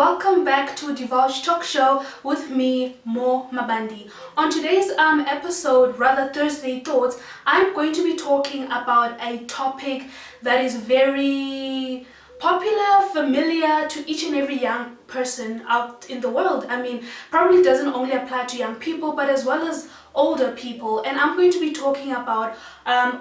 welcome back to Divulge Talk Show with me, Mabandi. On today's episode, rather Thursday Thoughts, I'm going to be talking about a topic that is very popular, familiar to each and every young person out in the world. I mean, probably doesn't only apply to young people, but as well as older people. And I'm going to be talking about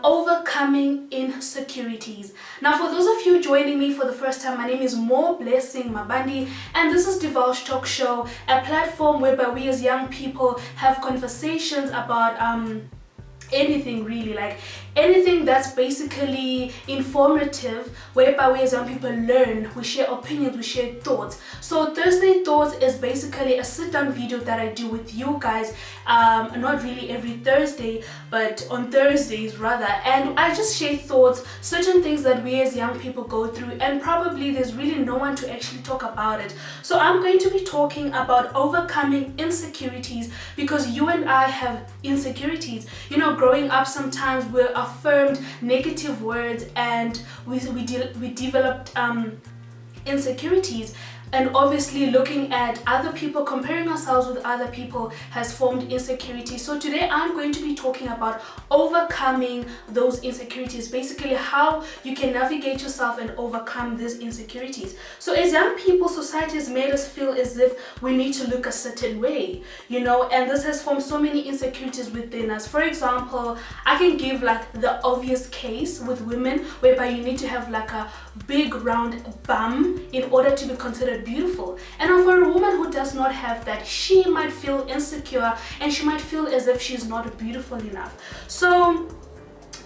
overcoming insecurities. Now, for those of you joining me for the first time, my name is Mabandi, and this is Divulge Talk Show, a platform whereby we as young people have conversations about anything really, like anything that's basically informative, whereby we as young people learn, we share opinions, we share thoughts. So Thursday Thoughts is basically a sit-down video that I do with you guys, not really every Thursday, but on Thursdays rather, and I just share thoughts, certain things that we as young people go through, and probably there's really no one to actually talk about it. So I'm going to be talking about overcoming insecurities, because you and I have insecurities. You know, growing up, sometimes we're affirmed negative words, and we developed insecurities. And obviously looking at other people, comparing ourselves with other people has formed insecurity. So today I'm going to be talking about overcoming those insecurities, basically how you can navigate yourself and overcome these insecurities. So as young people, society has made us feel as if we need to look a certain way, you know, and this has formed so many insecurities within us. For example, I can give like the obvious case with women, whereby you need to have like a big round bum in order to be considered beautiful. And for a woman who does not have that, she might feel insecure and she might feel as if she's not beautiful enough. So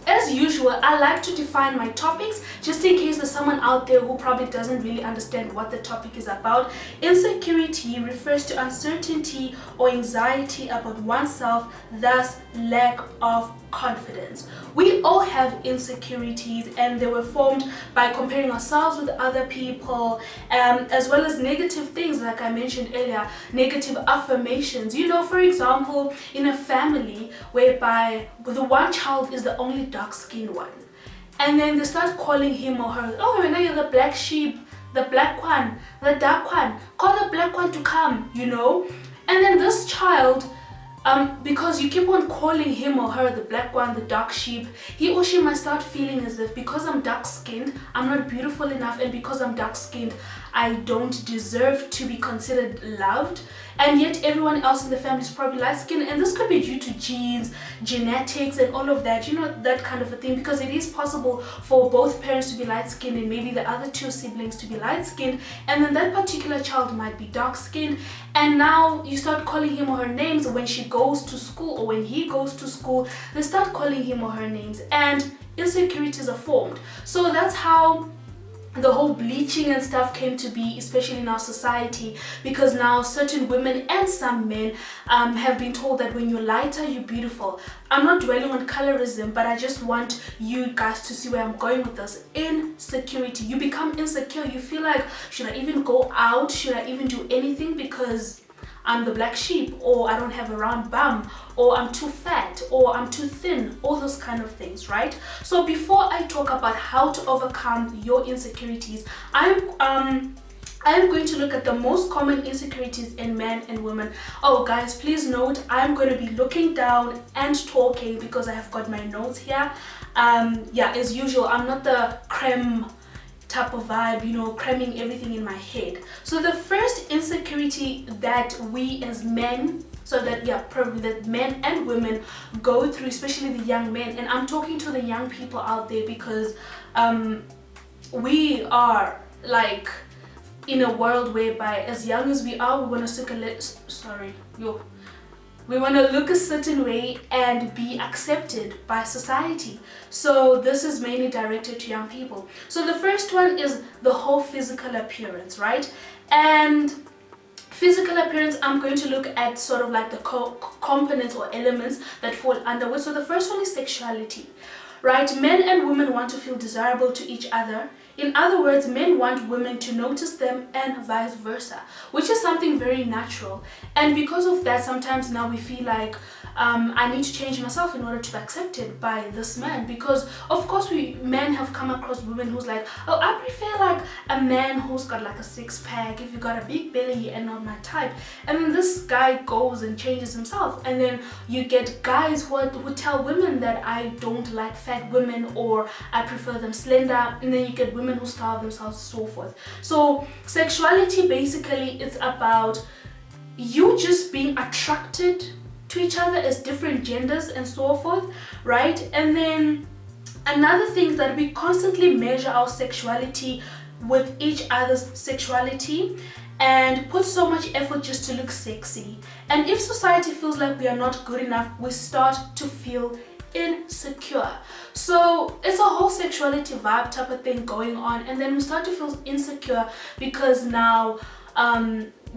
as usual, I like to define my topics just in case there's someone out there who probably doesn't really understand what the topic is about. Insecurity refers to uncertainty or anxiety about oneself, thus lack of confidence. We all have insecurities, and they were formed by comparing ourselves with other people, as well as negative things like I mentioned earlier, negative affirmations. You know, for example, in a family whereby the one child is the only dark-skinned one, and then they start calling him or her, oh, now you're the black sheep, the black one, the dark one, call the black one to come, you know. And then this child, because you keep on calling him or her the black one, the dark sheep, he or she might start feeling as if because I'm dark-skinned, I'm not beautiful enough, and because I'm dark-skinned, I don't deserve to be considered loved. And yet everyone else in the family is probably light-skinned, and this could be due to genes, genetics, and all of that, you know, that kind of a thing, because it is possible for both parents to be light-skinned and maybe the other two siblings to be light-skinned, and then that particular child might be dark-skinned, and now you start calling him or her names when she goes to school, or when he goes to school, they start calling him or her names, and insecurities are formed. So that's how the whole bleaching and stuff came to be, especially in our society, because now certain women and some men have been told that when you're lighter, you're beautiful. I'm not dwelling on colorism, but I just want you guys to see where I'm going with this. Insecurity. You become insecure. You feel like, should I even go out? Should I even do anything because I'm the black sheep, or I don't have a round bum, or I'm too fat, or I'm too thin, all those kind of things, right? So before I talk about how to overcome your insecurities, I'm going to look at the most common insecurities in men and women. Oh guys, please note, I'm going to be looking down and talking because I have got my notes here. Yeah, as usual, I'm not the creme type of vibe, you know, cramming everything in my head. So the first insecurity that we as men, so that, yeah, probably that men and women go through, especially the young men, and I'm talking to the young people out there, because we are like in a world whereby as young as we are, we want to we want to look a certain way and be accepted by society. So this is mainly directed to young people. So the first one is the whole physical appearance, right? And physical appearance, I'm going to look at sort of like the components or elements that fall under it. So the first one is sexuality, right? Men and women want to feel desirable to each other, In other words, men want women to notice them and vice versa, which is something very natural. And because of that, sometimes now we feel like I need to change myself in order to be accepted by this man, because of course we men have come across women who's like, oh, I prefer like a man who's got like a six-pack, if you got a big belly and not my type. And then this guy goes and changes himself, and then you get guys who tell women that I don't like fat women, or I prefer them slender, and then you get women who starve themselves, so forth. So sexuality basically is about you just being attracted to each other as different genders and so forth, right? And then another thing that we constantly measure our sexuality with each other's sexuality and put so much effort just to look sexy. And if society feels like we are not good enough, we start to feel insecure. So it's a whole sexuality vibe type of thing going on, and then we start to feel insecure because now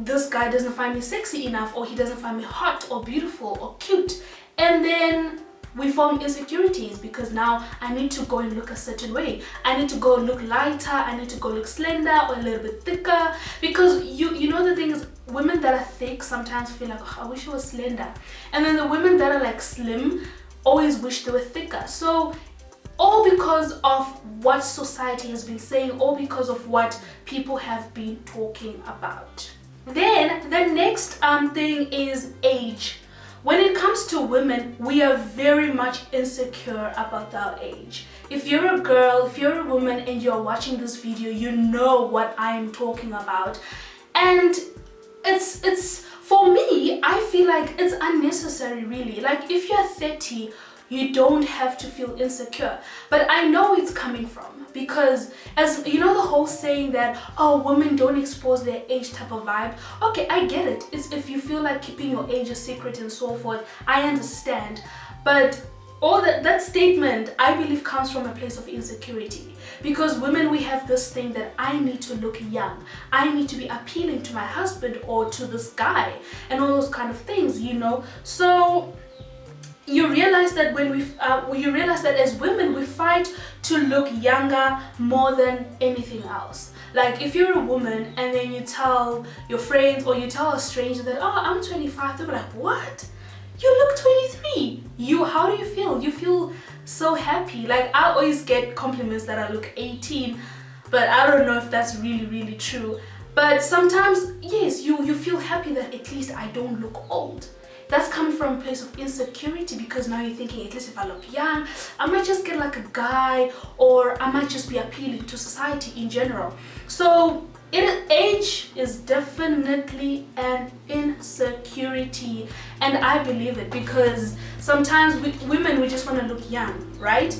this guy doesn't find me sexy enough, or he doesn't find me hot or beautiful or cute. And then we form insecurities because now I need to go and look a certain way. I need to go look lighter, I need to go look slender or a little bit thicker, because you know the thing is, women that are thick sometimes feel like, oh, I wish I was slender. And then the women that are like slim always wish they were thicker. So all because of what society has been saying, all because of what people have been talking about. Then the next thing is age. When it comes to women, we are very much insecure about our age. If you're a girl, if you're a woman and you're watching this video, you know what I'm talking about. And it's for me, I feel like it's unnecessary really. Like if you're 30, you don't have to feel insecure. But I know it's coming from, because as you know, the whole saying that, oh, women don't expose their age type of vibe. Okay, I get it. It's if you feel like keeping your age a secret and so forth, I understand. But all that statement, I believe, comes from a place of insecurity. Because women, we have this thing that I need to look young, I need to be appealing to my husband or to this guy, and all those kind of things, you know. So you realize that you realize that as women, we fight to look younger more than anything else. Like if you're a woman and then you tell your friends or you tell a stranger that, oh, I'm 25, they'll be like, what? You look 23. How do you feel? You feel so happy. Like I always get compliments that I look 18, but I don't know if that's really true. But sometimes, yes, you feel happy that at least I don't look old. That's coming from a place of insecurity, because now you're thinking, at least if I look young, I might just get like a guy, or I might just be appealing to society in general. So age is definitely an insecurity, and I believe it, because sometimes women, we just want to look young, right?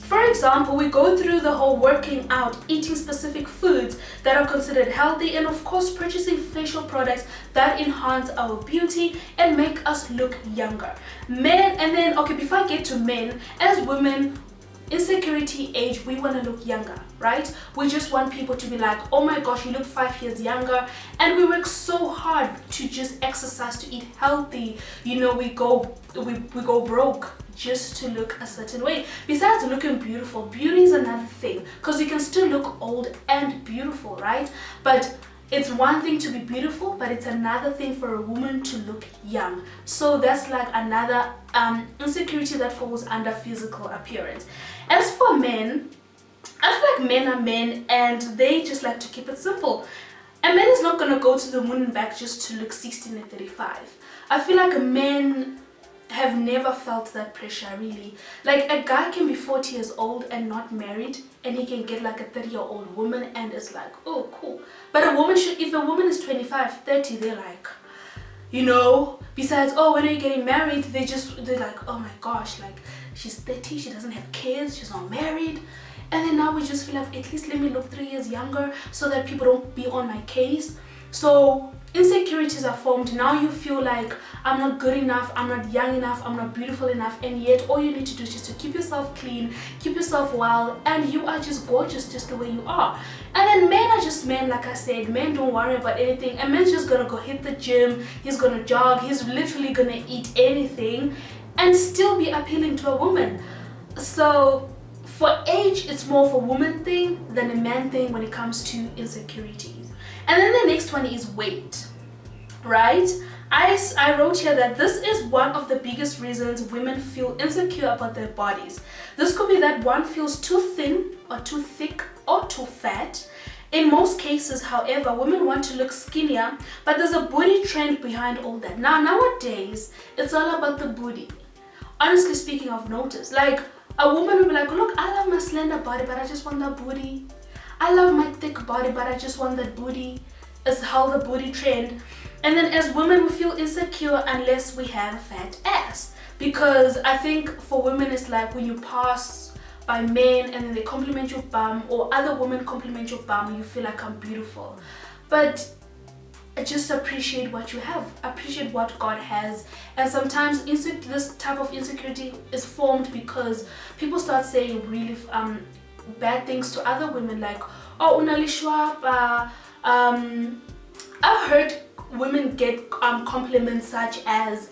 For example, we go through the whole working out, eating specific foods that are considered healthy, and of course purchasing facial products that enhance our beauty and make us look younger. Men, and then, okay, before I get to men, as women, insecurity age, we want to look younger, right? We just want people to be like, oh my gosh, you look 5 years younger. And we work so hard to just exercise, to eat healthy, you know, we go broke just to look a certain way. Besides looking beautiful, beauty is another thing, because you can still look old and beautiful, right? But it's one thing to be beautiful, but it's another thing for a woman to look young. So that's like another insecurity that falls under physical appearance. As for men, I feel like men are men and they just like to keep it simple. A man is not gonna go to the moon and back just to look 16 and 35. I feel like men have never felt that pressure really. Like a guy can be 40 years old and not married, and he can get like a 30-year-old woman and it's like, oh cool. But a woman should, if a woman is 25, 30, they're like, you know, besides, oh, when are you getting married? They're like, oh my gosh, like she's 30, she doesn't have kids, she's not married. And then now we just feel like, at least let me look 3 years younger so that people don't be on my case. So insecurities are formed. Now you feel like, I'm not good enough, I'm not young enough, I'm not beautiful enough, and yet all you need to do is just to keep yourself clean, keep yourself well, and you are just gorgeous just the way you are. And then men are just men, like I said. Men don't worry about anything. A man's just gonna go hit the gym, he's gonna jog, he's literally gonna eat anything and still be appealing to a woman. So for age, it's more of a woman thing than a man thing when it comes to insecurities. And then the next one is weight, right? I wrote here that this is one of the biggest reasons women feel insecure about their bodies. This could be that one feels too thin or too thick or too fat. In most cases, however, women want to look skinnier, but there's a booty trend behind all that. Now, nowadays, it's all about the booty. Honestly speaking, I've noticed, like, a woman will be like, look, I love my slender body, but I just want that booty. I love my thick body, but I just want that booty. It's how the booty trend. And then as women, we feel insecure unless we have a fat ass. Because I think for women, it's like when you pass by men and then they compliment your bum, or other women compliment your bum, you feel like I'm beautiful. But just appreciate what you have, appreciate what God has. And sometimes this type of insecurity is formed because people start saying really bad things to other women, like, oh, unalishwa. I've heard women get compliments such as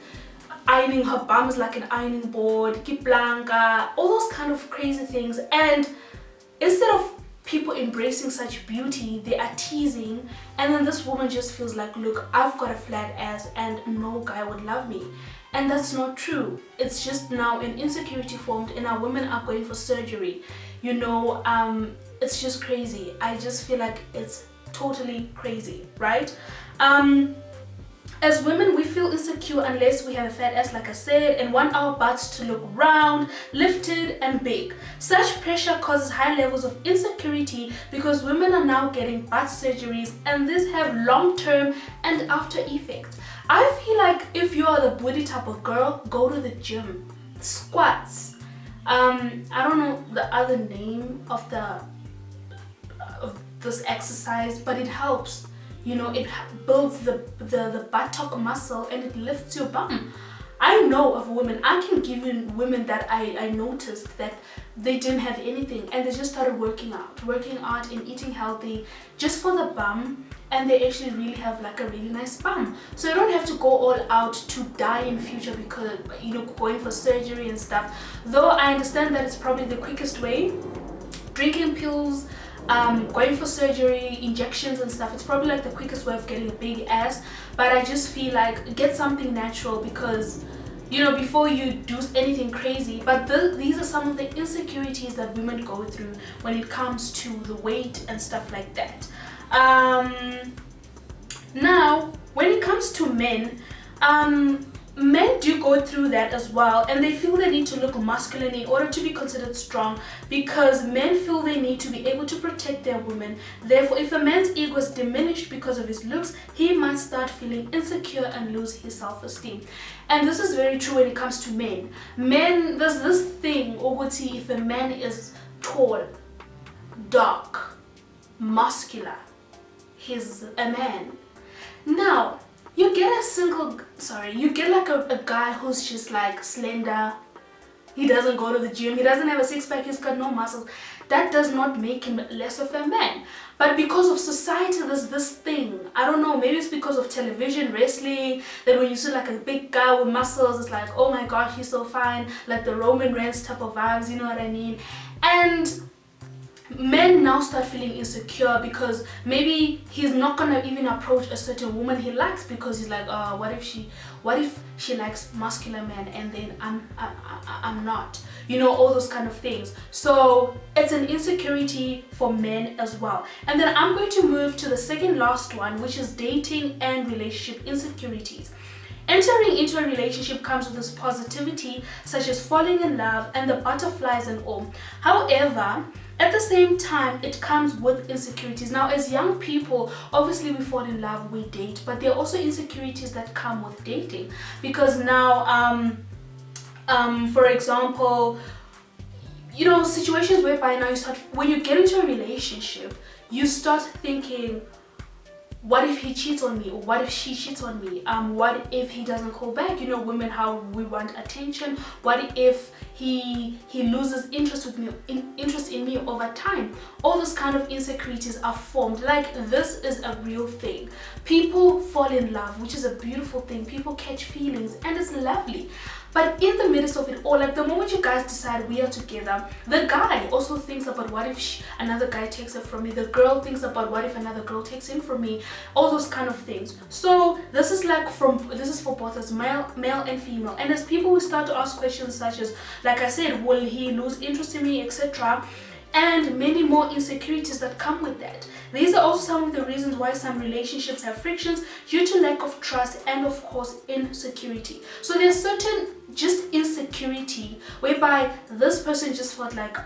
ironing her bum is like an ironing board, ki blanca, all those kind of crazy things. And instead of people embracing such beauty, they are teasing, and then this woman just feels like, look, I've got a flat ass and no guy would love me. And that's not true. It's just now an insecurity formed, and our women are going for surgery. You know, it's just crazy. I just feel like it's totally crazy, right? As women, we feel insecure unless we have a fat ass, like I said, and want our butts to look round, lifted, and big. Such pressure causes high levels of insecurity because women are now getting butt surgeries, and these have long-term and after effects. I feel like if you are the booty type of girl, go to the gym. Squats. I don't know the other name of this exercise, but it helps. You know, it builds the buttock muscle and it lifts your bum. I know of women, I can give you women that I noticed that they didn't have anything and they just started working out and eating healthy just for the bum, and they actually really have like a really nice bum. So you don't have to go all out to die in future because, you know, going for surgery and stuff. Though I understand that it's probably the quickest way. Drinking pills, going for surgery, injections and stuff, it's probably like the quickest way of getting a big ass. But I just feel like get something natural because, you know, before you do anything crazy. But these are some of the insecurities that women go through when it comes to the weight and stuff like that. Now when it comes to men, men do go through that as well, and they feel they need to look masculine in order to be considered strong, because men feel they need to be able to protect their women. Therefore, if a man's ego is diminished because of his looks, he might start feeling insecure and lose his self-esteem. And this is very true when it comes to men. Men, there's this thing, Oguti, if a man is tall, dark, muscular, he's a man. Now, you get like a guy who's just like slender. He doesn't go to the gym, he doesn't have a six-pack, he's got no muscles. That does not make him less of a man. But because of society, there's this thing, I don't know, maybe it's because of television, wrestling, that when you see like a big guy with muscles, it's like, oh my gosh, he's so fine, like the Roman Reigns type of vibes, you know what I mean? And men now start feeling insecure because maybe he's not gonna even approach a certain woman he likes because he's like, what if she likes muscular men and then I'm not, you know, all those kind of things. So it's an insecurity for men as well. And then I'm going to move to the second last one, which is dating and relationship insecurities. Entering into a relationship comes with this positivity, such as falling in love and the butterflies and all. However, at the same time, it comes with insecurities. Now, as young people, obviously we fall in love, we date, but there are also insecurities that come with dating. Because now, for example, you know, situations whereby now when you get into a relationship, you start thinking, what if he cheats on me, or what if she cheats on me? What if he doesn't call back? You know, women, how we want attention. What if he loses interest in me over time? All those kind of insecurities are formed. Like, this is a real thing. People fall in love, which is a beautiful thing. People catch feelings, and it's lovely. But in the midst of it all, like the moment you guys decide we are together, the guy also thinks about what if another guy takes it from me. The girl thinks about what if another girl takes him from me. All those kind of things. So this is for both as male and female. And as people will start to ask questions such as, like I said, will he lose interest in me, etc., and many more insecurities that come with that. These are also some of the reasons why some relationships have frictions due to lack of trust and, of course, insecurity. So there's certain just insecurity whereby this person just felt like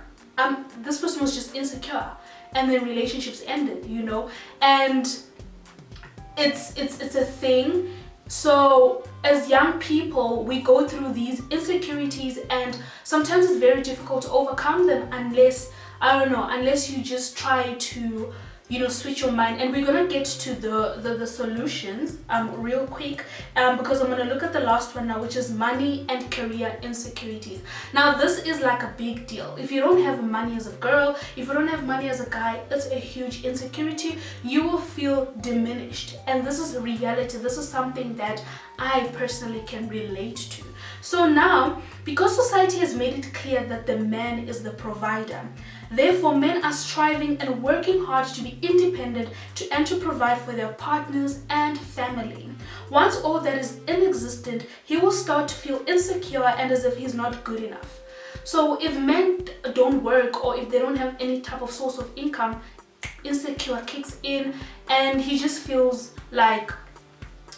this person was just insecure, and then relationships ended, and it's a thing. So as young people, we go through these insecurities, and sometimes it's very difficult to overcome them unless you just try to switch your mind. And we're gonna get to the solutions real quick, because I'm gonna look at the last one now, which is money and career insecurities. Now this is like a big deal. If you don't have money as a girl, if you don't have money as a guy, it's a huge insecurity. You will feel diminished, and this is reality. This is something that I personally can relate to. So now, because society has made it clear that the man is the provider, therefore men are striving and working hard to be independent and to provide for their partners and family. Once all that is inexistent, he will start to feel insecure and as if he's not good enough. So if men don't work, or if they don't have any type of source of income, insecure kicks in, and he just feels like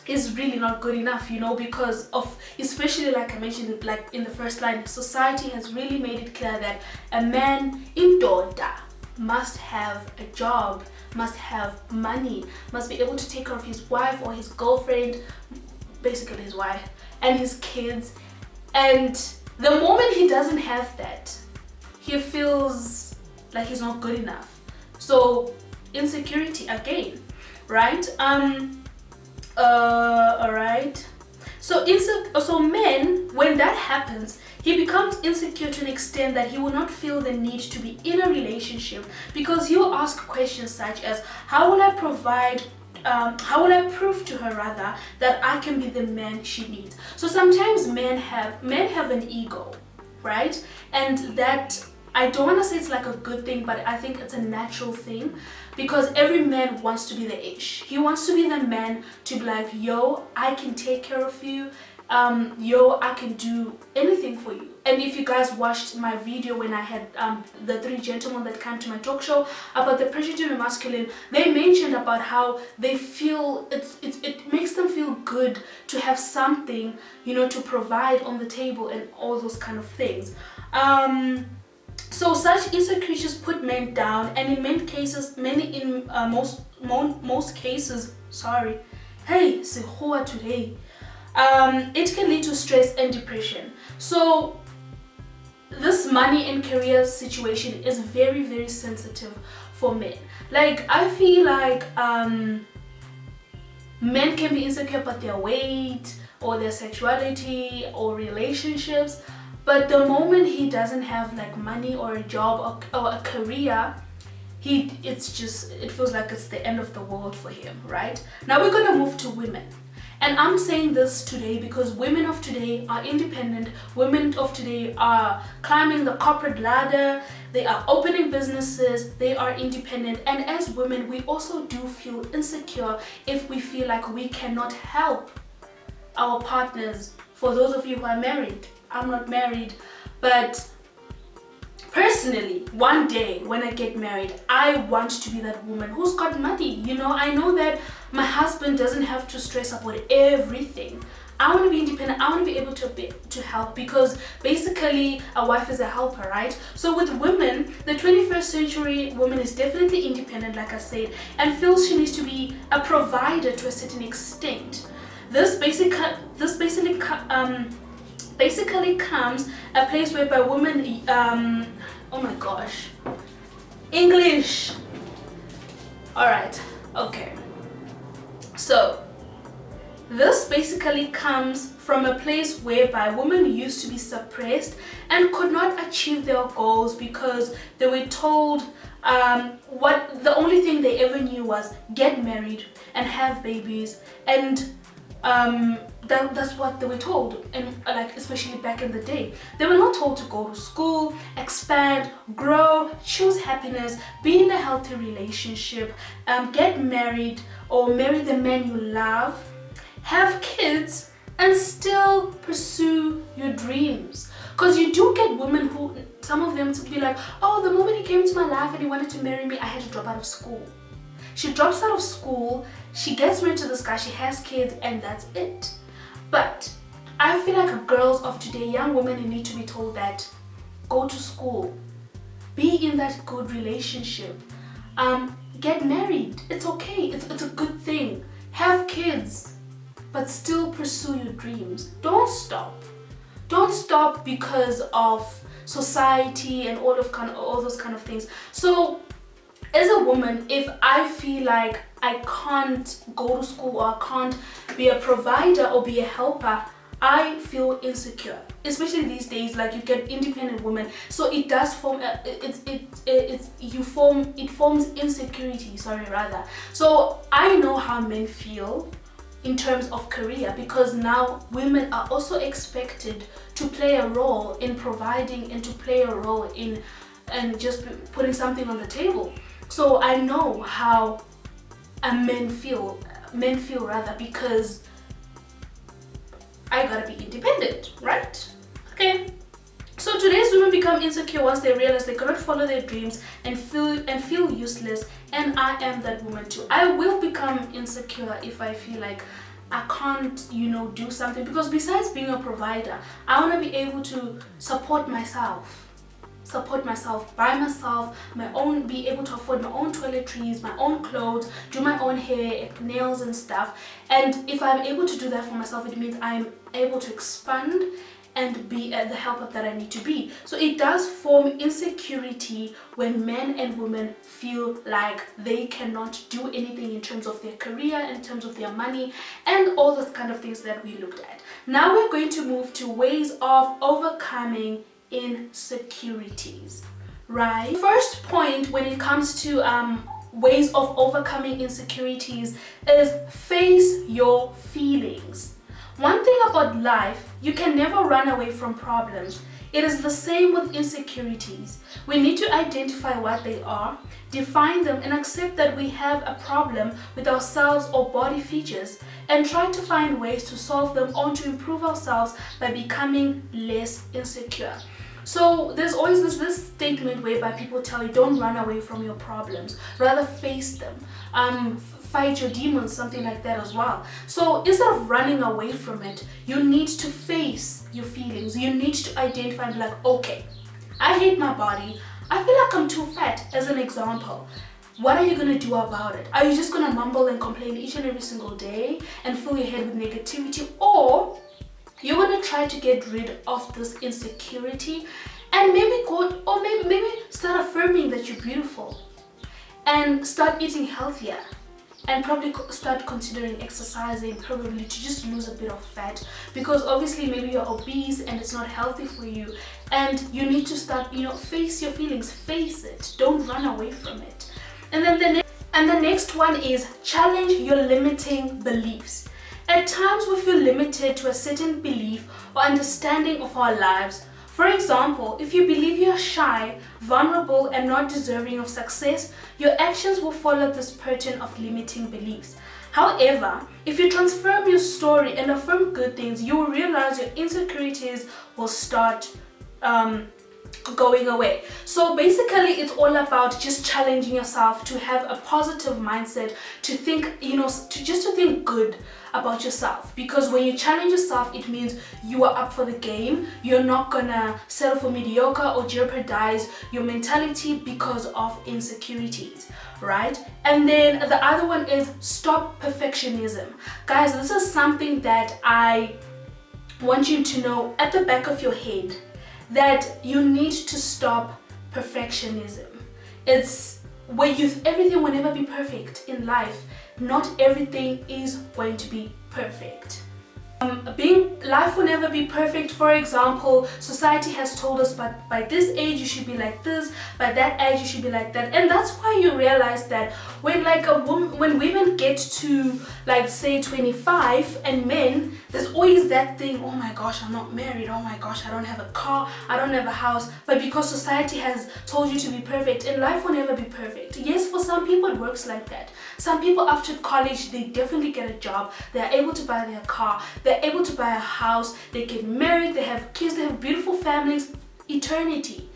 is really not good enough, because of, especially like I mentioned, like in the first line, society has really made it clear that a man in Doda must have a job, must have money, must be able to take care of his wife or his girlfriend, basically his wife, and his kids. And the moment he doesn't have that, he feels like he's not good enough. So insecurity again, right? Alright. So men, when that happens, he becomes insecure to an extent that he will not feel the need to be in a relationship, because he'll ask questions such as, how will I prove to her rather that I can be the man she needs? So sometimes men have an ego, right? And that, I don't want to say it's like a good thing, but I think it's a natural thing, because every man wants to be the ish. He wants to be the man to be like, yo, I can take care of you. Yo, I can do anything for you. And if you guys watched my video when I had the 3 gentlemen that came to my talk show about the pressure to be masculine, they mentioned about how they feel it makes them feel good to have something, to provide on the table and all those kind of things. So such insecurities put men down, and in most cases, hey, Sehoa today, it can lead to stress and depression. So this money and career situation is very, very sensitive for men. Like, I feel like men can be insecure about their weight or their sexuality or relationships, but the moment he doesn't have like money or a job or a career, it feels like it's the end of the world for him, right? Now we're gonna move to women. And I'm saying this today because women of today are independent. Women of today are climbing the corporate ladder. They are opening businesses. They are independent. And as women, we also do feel insecure if we feel like we cannot help our partners. For those of you who are married, I'm not married, but personally, one day when I get married, I want to be that woman who's got money. I know that my husband doesn't have to stress about everything. I want to be independent. I want to be able to help, because basically a wife is a helper, right? So with women, the 21st century woman is definitely independent, like I said, and feels she needs to be a provider to a certain extent. This basically comes a place whereby women, oh my gosh, English. All right, okay. So this basically comes from a place whereby women used to be suppressed and could not achieve their goals because they were told the only thing they ever knew was get married and have babies, and That's what they were told, and like especially back in the day, they were not told to go to school, expand, grow, choose happiness, be in a healthy relationship, get married or marry the man you love, have kids, and still pursue your dreams. Because you do get women who, some of them to be like, oh, the moment he came into my life and he wanted to marry me, I had to drop out of school. She drops out of school, she gets married to this guy, she has kids, and that's it. But I feel like girls of today, young women, need to be told that go to school, be in that good relationship, get married. It's okay, it's a good thing. Have kids, but still pursue your dreams. Don't stop. Don't stop because of society and all those kind of things. So as a woman, if I feel like I can't go to school or I can't be a provider or be a helper, I feel insecure. Especially these days, like you get independent women, so it does form it forms insecurity. So I know how men feel in terms of career, because now women are also expected to play a role in providing and to play a role in and just putting something on the table. So I know how men feel because I gotta be independent, right? Okay. So today's women become insecure once they realize they cannot follow their dreams and feel useless. And I am that woman too. I will become insecure if I feel like I can't, do something, because besides being a provider, I want to be able to support myself by myself, be able to afford my own toiletries, my own clothes, do my own hair, nails and stuff. And if I'm able to do that for myself, it means I'm able to expand and be the helper that I need to be. So it does form insecurity when men and women feel like they cannot do anything in terms of their career, in terms of their money, and all those kind of things that we looked at. Now we're going to move to ways of overcoming insecurities, right? First point when it comes to ways of overcoming insecurities is face your feelings. One thing about life, you can never run away from problems. It is the same with insecurities. We need to identify what they are, define them, and accept that we have a problem with ourselves or body features, and try to find ways to solve them or to improve ourselves by becoming less insecure. So there's always this statement whereby people tell you, don't run away from your problems, rather face them. Fight your demons, something like that as well. So instead of running away from it, you need to face your feelings. You need to identify and be like, okay, I hate my body. I feel like I'm too fat, as an example. What are you going to do about it? Are you just going to mumble and complain each and every single day and fill your head with negativity? Or you're going to try to get rid of this insecurity and maybe start affirming that you're beautiful and start eating healthier, and probably start considering exercising, probably to just lose a bit of fat, because obviously maybe you're obese and it's not healthy for you, and you need to start, face your feelings, face it, don't run away from it. And then the next one is challenge your limiting beliefs. At times we feel limited to a certain belief or understanding of our lives. For example, if you believe you're shy, vulnerable, and not deserving of success, your actions will follow this pattern of limiting beliefs. However, if you transform your story and affirm good things, you will realize your insecurities will start going away. So basically it's all about just challenging yourself to have a positive mindset, to think, to think good about yourself, because when you challenge yourself, it means you are up for the game. You're not gonna settle for mediocre or jeopardize your mentality because of insecurities, right? And then the other one is stop perfectionism. Guys, this is something that I want you to know at the back of your head, that you need to stop perfectionism. It's where everything will never be perfect in life. Not everything is going to be perfect. Being life will never be perfect. For example, society has told us, but by this age you should be like this, by that age you should be like that. And that's why you realize that when when women get to like say 25, and men, there's always that thing, oh my gosh, I'm not married, oh my gosh, I don't have a car, I don't have a house. But because society has told you to be perfect, and life will never be perfect. Yes, for some people it works like that. Some people after college, they definitely get a job, they're able to buy their car, they're able to buy a house, they get married, they have kids, they have beautiful families, eternity.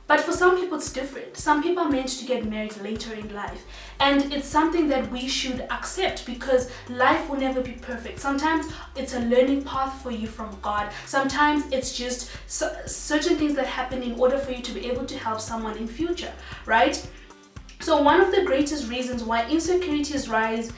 But for some people it's different. Some people are meant to get married later in life, and it's something that we should accept, because life will never be perfect. Sometimes it's a learning path for you from God. Sometimes it's just certain things that happen in order for you to be able to help someone in future, right? So one of the greatest reasons why insecurities rise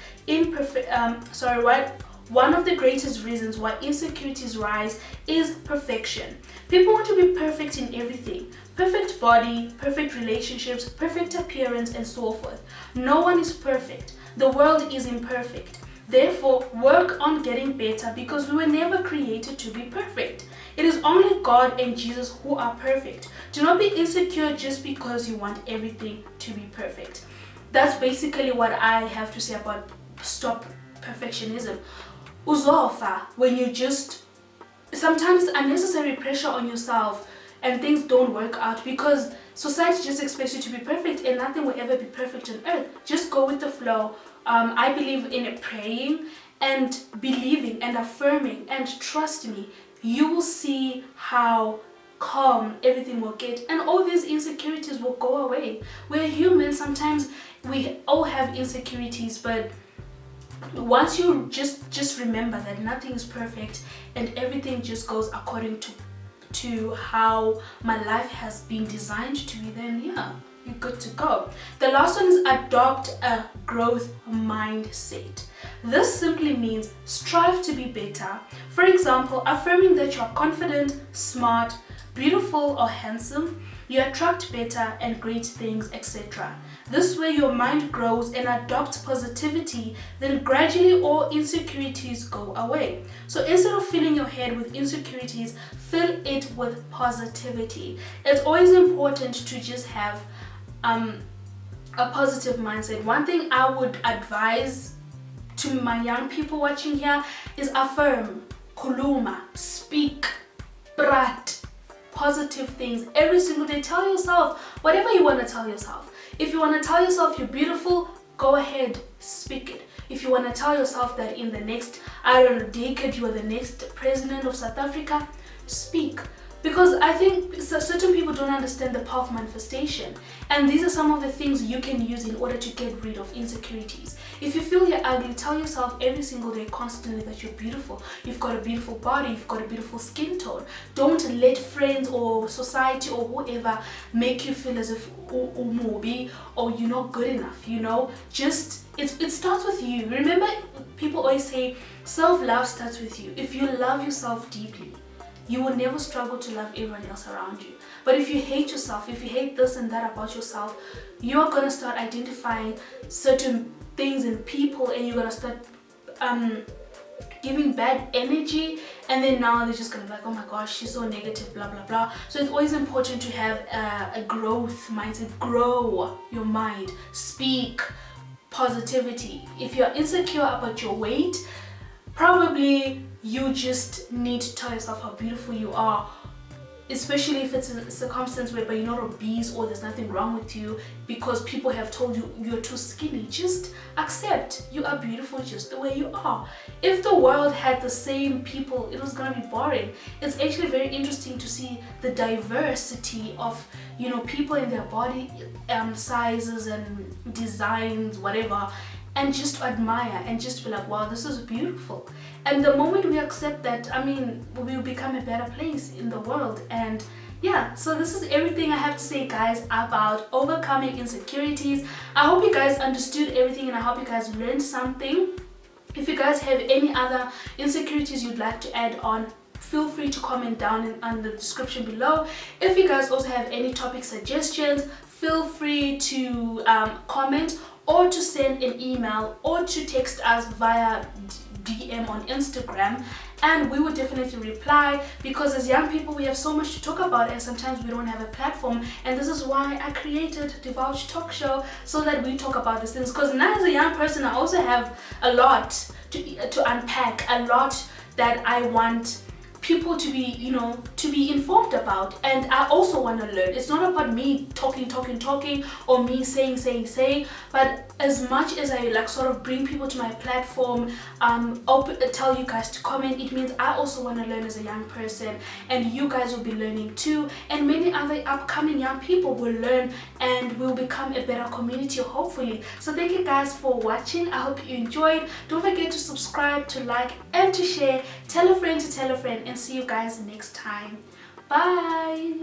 one of the greatest reasons why insecurities rise is perfection. People want to be perfect in everything. Perfect body, perfect relationships, perfect appearance, and so forth. No one is perfect. The world is imperfect. Therefore, work on getting better, because we were never created to be perfect. It is only God and Jesus who are perfect. Do not be insecure just because you want everything to be perfect. That's basically what I have to say about stop perfectionism. Uzofa, when you just sometimes unnecessary pressure on yourself and things don't work out because society just expects you to be perfect, and nothing will ever be perfect on earth. Just go with the flow. I believe in praying and believing and affirming, and trust me, you will see how calm everything will get, and all these insecurities will go away. We're human. Sometimes we all have insecurities, but once you just remember that nothing is perfect and everything just goes according to how my life has been designed to be, then yeah, you're good to go. The last one is adopt a growth mindset. This simply means strive to be better. For example, affirming that you're confident, smart, beautiful, or handsome, you attract better and great things, etc. This way your mind grows and adopts positivity, then gradually all insecurities go away. So instead of filling your head with insecurities, fill it with positivity. It's always important to just have a positive mindset. One thing I would advise to my young people watching here is affirm, kuluma, speak, brat, positive things every single day. Tell yourself whatever you want to tell yourself. If you want to tell yourself you're beautiful, go ahead, speak it. If you want to tell yourself that in the next, decade you are the next president of South Africa, speak. Because I think certain people don't understand the power of manifestation, and these are some of the things you can use in order to get rid of insecurities. If you feel you're ugly, tell yourself every single day constantly that you're beautiful. You've got a beautiful body, you've got a beautiful skin tone. Don't let friends or society or whoever make you feel as if umobi or you're not good enough, you know. Just it starts with you. Remember, people always say self-love starts with you. If you love yourself deeply, you will never struggle to love everyone else around you. But if you hate yourself, if you hate this and that about yourself, you're gonna start identifying certain things in people, and you're gonna start giving bad energy, and then now they're just gonna be like, oh my gosh, she's so negative, blah blah blah. So it's always important to have a growth mindset. Grow your mind, speak positivity. If you're insecure about your weight, probably you just need to tell yourself how beautiful you are, especially if it's a circumstance whereby you're not obese or there's nothing wrong with you because people have told you you're too skinny. Just accept you are beautiful just the way you are. If the world had the same people, it was gonna be boring. It's actually very interesting to see the diversity of, you know, people in their body sizes and designs, whatever, and just admire and just be like, wow, this is beautiful. And the moment we accept that, I mean, we'll become a better place in the world. And yeah, so this is everything I have to say, guys, about overcoming insecurities. I hope you guys understood everything, and I hope you guys learned something. If you guys have any other insecurities you'd like to add on, feel free to comment down in the description below. If you guys also have any topic suggestions, feel free to comment, or to send an email, or to text us via DM on Instagram, and we would definitely reply, because as young people we have so much to talk about and sometimes we don't have a platform. And this is why I created Divulge Talk Show, so that we talk about these things, because now as a young person I also have a lot to unpack, a lot that I want people to be informed about, and I also want to learn. It's not about me talking or me saying, but as much as I like sort of bring people to my platform, tell you guys to comment, it means I also want to learn as a young person, and you guys will be learning too, and many other upcoming young people will learn, and we'll become a better community, hopefully. So thank you guys for watching. I hope you enjoyed. Don't forget to subscribe, to like, and to share. Tell a friend to tell a friend, and see you guys next time. Bye.